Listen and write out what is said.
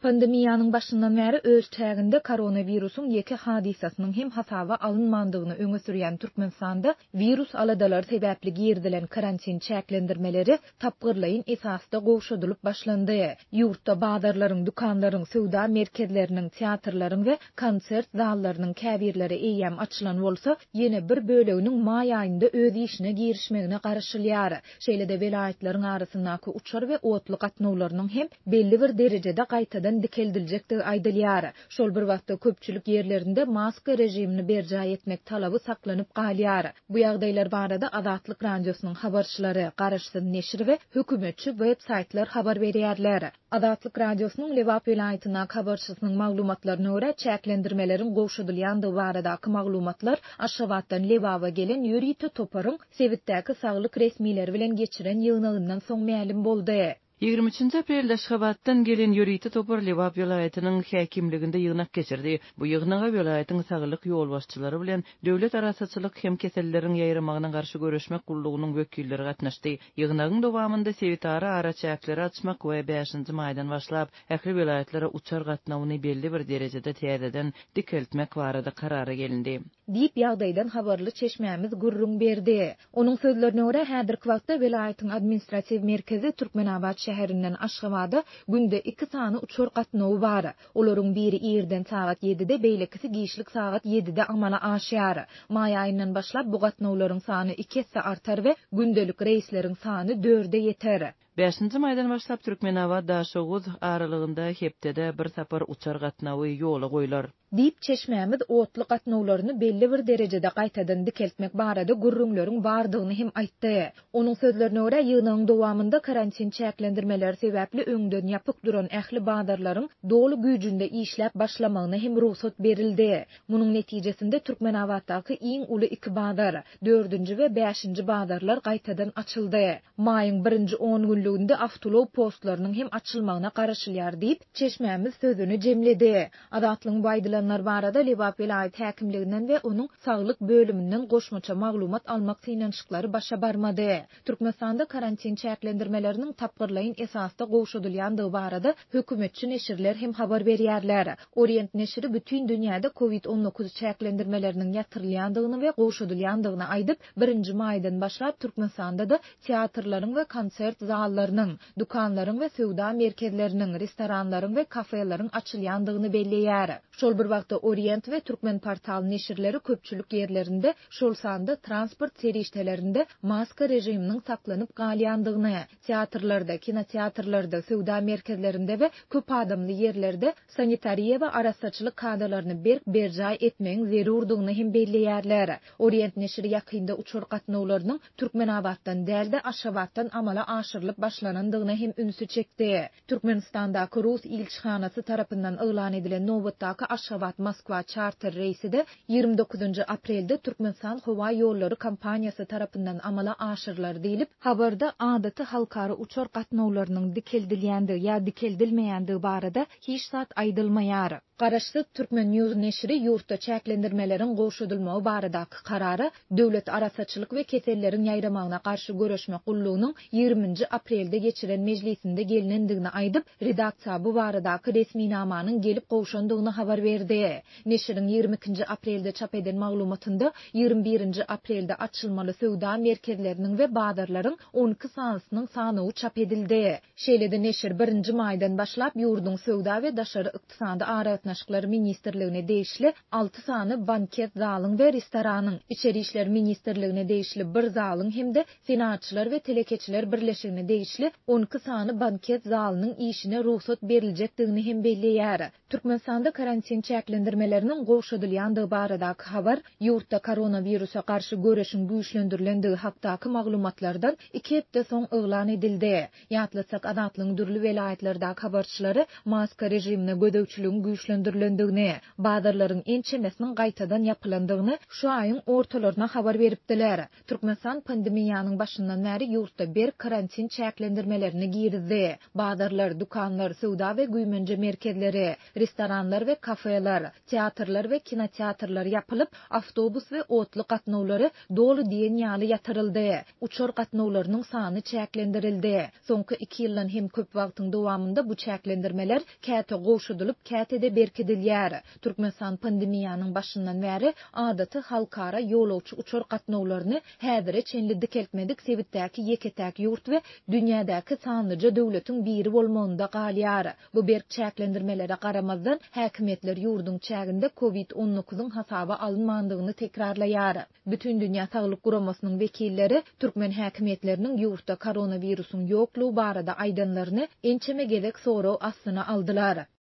Pandemiýanyň başyndan bäri öz täginde koronawirusyň ýeki hadisasynyň hem hasaба alınmandygyny öňe sürýän Türkmenistanda virus aladalar sebäpli girdilen karantin çäklendirmeleri tapgyrlaýyn esasda gowşadylyp başlandy. Ýurtda bazarlaryň, dukanlaryň, sowda merkezleriniň, teatrlaryň we konsert zallarynyň käbirleri eýýäm açylan bolsa, ýene bir böleginiň may aýynda öz işine girişmegine garaşylýar. Şeýle-de welaýetlaryň arasyndaky uçar we otly gatnawlarynyň hem belli bir derejede gaýtadan dikeldiljekdi aýdylýar. Şol bir wagtda köpçülik ýerlerinde maska rejimini berja etmek talaby saklanyp galýar. Bu ýagdaýlar barada Azatlyk radiosynyň habarçylary, Garaşsyz neşir we hökümetçi web-saytlar habar berýärler. Azatlyk radiosynyň Lewap welaýatyna habarçysynyň maglumatlaryna görä çäklendirmelerin gowşadylýandygy baradaky maglumatlar Aşgabatdan Lewap'a gelen Ýurity Toparyň Sewitdäki saglyk resmileri bilen geçiren ýygnagyndan soň ma'lum boldy. 23 aprelde Aşgabatdan gelen Ýurity Topar Lewap welaýatynyň häkimliginde ýygnak geçirdi. Bu ýygnaga welaýatyň saglyk ýol başçylary bilen döwlet arasaçylyk hem keselleriň ýaýramagyna garşy görüşmek gullugynyň wekilleri gatnaşdy. Ýygnagyň dowamynda Sewitara ara çäkleri açmak we 5-nji maýdan başlap ähli welaýatlere uçar gatnawyny belli bir derejede täzeden dikeltmek barada karara gelindi. Diýip ýagdaýdan habarly çeşmämiz gurrun berdi. Onuň sözlerine görä häzirki wagtda welaýatyň administrasiw merkezi Türkmenabad şäherinden Aşgabada günde 2 sany uçur gatnawy bar. Olaryň biri ýerden saat 7-de, beýlekisi giýişlik saat 7-de amala aşýar. May aýyndan başlap bu gatnawlaryň sany 2 hesse artar we gündelik reýsleriň sany 4-de ýeter. 5-nji maýdan başlap Türkmenabad Daşoguz aralygynda hepdede bir sapar uçar gatnawy ýola goýlar. Diýip çeşmämiz otly gatnawlaryny belli bir derejede gaýtadan dikeltmek barada gurrunlaryň bardygyny hem aýtdy. Onuň sözlerine görä ýygynyň dowamynda karantin çäklendirmeleri sebäpli öňden ýapyk duran ähli bazarlaryň dolu güýjünde işläp başlamagyna hem ruhsat berildi. Munyň netijesinde Türkmenabaddaky iň uly 2 bazar, 4-nji we 5-nji bazarlar gaýtadan açyldy. Maýyň 1-nji 10 günlüğünde avtolog postlarynyň hem açylmagyna garaşylýar diýip çeşmämiz sözüni jemledi. Azatlyň baýdylanlar barada Lewap welaýat häkimliginden we onuň saglyk bölümünden goşmaça maglumat almak synançyklary başa barmady. Türkmenistanda karantin çäklendirmeleriniň tapgyrlaýyn esasda gowşadylýandygy barada hökümetçi neşirler hem habar berýärler. Orient neşiri bütün dünýäde COVID-19 çäklendirmeleriniň ýatyrylýandygyny we gowşadylýandygyny aýdyp 1-nji maýdan başlap Türkmenistanda da teatrlaryň we konsert zallarynyň, dukanlaryň we sowda merkezleriniň, restoranlaryň we kafelaryň açylýandygyny belleýär. Şol bir wagtda Orient we Türkmen portal neşirleri köpçülik ýerlerinde şol sanda transport seriştelerinde maska rejiminiň saklanyp galýandygyny, teatrlarda, kinoteatrlarda, sowda merkezlerinde we köp adamly ýerlerde sanitariýa we arasaçylyk kadrlaryny berja etmeň zerurdygyny hem belleýärler. Orient neşiri ýakynda uçur gatnawlarynyň Türkmenabaddan dälde Aşgabatdan amala aşyrylyp başlanandygyny hem ünsü çekdi. Türkmenistandaky Rus ilçihanasy tarapyndan elan edilen nowatdaky Aşgabat-Moskwa charter reýside 29-njy aprelde Türkmenistan howa ýollary kompaniýasy tarapyndan amala aşyrylar diýilip, habarda adaty halkara uçur gatnawlarynyň dikeldilýändigi ýa dikeldilmeýändigi barada hiç zat aýdylmaýar. Garaşsyz Türkmen News neşiri ýurtda çäklendirmelerin gowşadylmagy baradaky karary döwlet arasaçylyk we keselleriň ýaýramagyna garşy görüşmek gullugynyň 20-nji aprelde geçiren mejlisinde gelinendigini aýdyp, redaksiýa bu baradaky resmi namanyň gelip gowşandygyny habar berdi. Neşiriň 22-nji aprelde çap eden maglumatynda 21-nji aprelde açylmaly sowda merkezleriniň we bazarlaryň 12 sanasynyň sanawy çap edildi. Şeýle-de neşir 1-nji maýdan başlap ýurdun sowda we daşary ykdysady Aratnaşyklary ministrligine değişli 6 sany banket zalyň we restoranyň, İçeri işler ministrligine değişli 1 zalyň hem-de senatçylar we telekeçiler birleşigine değişli 12 sany banket zalynyň işine ruhsat berilejekdigini hem belleýär. Türkmenistanda karantin çäklendirmeleriniň gowşadylýandygy baradaky habar ýurtda koronawirusa garşy görüşiň güýçlendirilendigi hakdaky maglumatlardan 2 hepde soň elan edildi. Ýatlasak Azatlyň dürli welaýatlardaky habarçylary maska rejimine gödäwçiligiň güýçlendirilendigini, bazarlaryň ençemesiniň gaýtadan ýapylandygyny şu aýyň ortalaryna habar beripdiler. Türkmenistan pandemiýanyň başyndan bäri ýurtda bir karantin çäklendirmelerini girdi. Bazarlar, dukanlar, sowda we güýmence merkezleri, restoranlar we kafeler, teatrlar we kinoteatrlar yapılıp, avtobus we otly gatnawlary dolu diýen ýaly yatyryldy. Uçar gatnawlarynyň sany çäklendirildi. Soňky 2 ýyldan hem köp wagtyň dowamında bu çäklendirmeler käte goşudylyp, käte de berkidilýär. Türkmenistan pandemiýanyň başyndan bäri adaty halkara ýolawçy uçar gatnawlaryny häzire çenli dikeltmedik sebitdäki ýeketäk ýurt we dünýädäki sanlyca döwletiň biri bolmagynda galýar. Bu berk çäklendirmelere garamazdan häkimetler ýurdun çäginde COVID-19'yň hasaba alınmandygyny tekrarlaýar. Bütün dünýä Saglyk Guramasynyň wekilleri Türkmen häkimetleriniň ýurtda koronawirusyň ýoklugy barada aýdanlaryny ençeme gezek soraw astyna aldylar.